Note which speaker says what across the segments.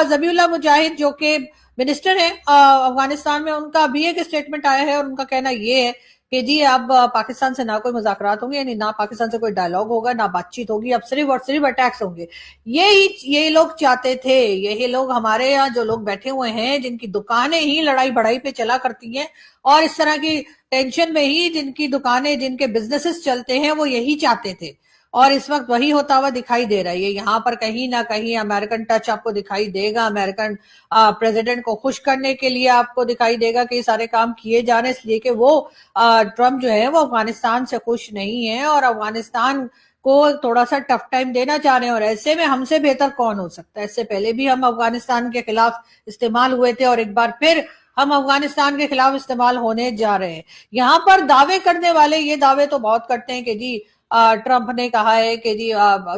Speaker 1: जबीउल्लाह मुजाहिद जो कि मिनिस्टर है अफगानिस्तान में, उनका भी एक स्टेटमेंट आया है और उनका कहना ये है कि जी अब पाकिस्तान से ना कोई मुज़ाकरात होंगे, यानी ना पाकिस्तान से कोई डायलॉग होगा, ना बातचीत होगी, अब सिर्फ और सिर्फ अटैक्स होंगे। यही लोग चाहते थे, यही लोग हमारे यहाँ जो लोग बैठे हुए हैं जिनकी दुकानें ही लड़ाई बढ़ाई पे चला करती हैं और इस तरह की टेंशन में ही जिनकी दुकानें, जिनके बिजनेसेस चलते हैं, वो यही चाहते थे और इस वक्त वही होता हुआ दिखाई दे रहा है। यहाँ पर कहीं ना कहीं अमेरिकन टच आपको दिखाई देगा, अमेरिकन प्रेसिडेंट को खुश करने के लिए आपको दिखाई देगा कि सारे काम किए जा रहे हैं, इसलिए कि वो ट्रम्प जो है वो अफगानिस्तान से खुश नहीं है और अफगानिस्तान को थोड़ा सा टफ टाइम देना चाह रहे हैं। और ऐसे में हमसे बेहतर कौन हो सकता है? इससे पहले भी हम अफगानिस्तान के खिलाफ इस्तेमाल हुए थे और एक बार फिर हम अफगानिस्तान के खिलाफ इस्तेमाल होने जा रहे हैं। यहाँ पर दावे करने वाले ये दावे तो बहुत करते हैं कि जी ट्रंप ने कहा है कि जी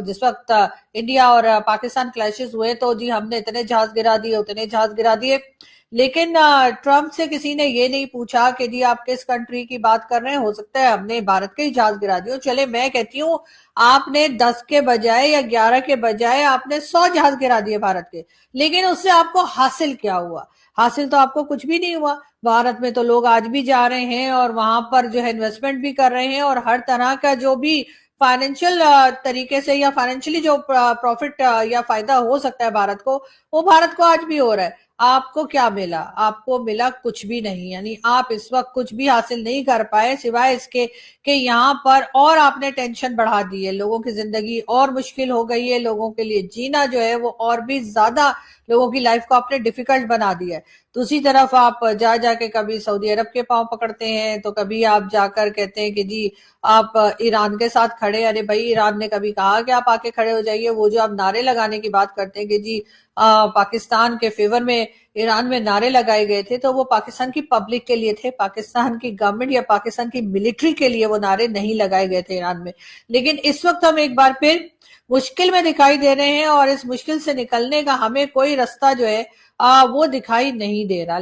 Speaker 1: जिस वक्त इंडिया और पाकिस्तान क्लैशेस हुए तो जी हमने इतने जहाज गिरा दिए, उतने जहाज गिरा दिए, लेकिन ट्रंप से किसी ने ये नहीं पूछा कि जी आप किस कंट्री की बात कर रहे हैं। हो सकता है हमने भारत के ही जहाज गिरा दिए। चले, मैं कहती हूँ आपने 10 के बजाय या 11 के बजाय आपने 100 जहाज गिरा दिए भारत के, लेकिन उससे आपको हासिल क्या हुआ? हासिल तो आपको कुछ भी नहीं हुआ। भारत में तो लोग आज भी जा रहे हैं और वहां पर जो है इन्वेस्टमेंट भी कर रहे हैं और हर तरह का जो भी फाइनेंशियल तरीके से या फाइनेंशियली जो प्रॉफिट या फायदा हो सकता है भारत को, वो भारत को आज भी हो रहा है। आपको क्या मिला? आपको मिला कुछ भी नहीं। यानी आप इस वक्त कुछ भी हासिल नहीं कर पाए सिवाय इसके कि यहाँ पर और आपने टेंशन बढ़ा दी है, लोगों की जिंदगी और मुश्किल हो गई है, लोगों के लिए जीना जो है वो और भी ज्यादा, लोगों की लाइफ को आपने डिफिकल्ट बना दिया है। दूसरी तरफ आप जा जाके कभी सऊदी अरब के पांव पकड़ते हैं, तो कभी आप जाकर कहते हैं कि जी आप ईरान के साथ खड़े। अरे भाई, ईरान ने कभी कहा कि आप आके खड़े हो जाइए? वो जो आप नारे लगाने की बात करते हैं कि जी पाकिस्तान के फेवर में ईरान में नारे लगाए गए थे, तो वो पाकिस्तान की पब्लिक के लिए थे, पाकिस्तान की गवर्नमेंट या पाकिस्तान की मिलिट्री के लिए वो नारे नहीं लगाए गए थे ईरान में। लेकिन इस वक्त हम एक बार फिर मुश्किल में दिखाई दे रहे हैं और इस मुश्किल से निकलने का हमें कोई रास्ता जो है वो दिखाई नहीं दे रहा।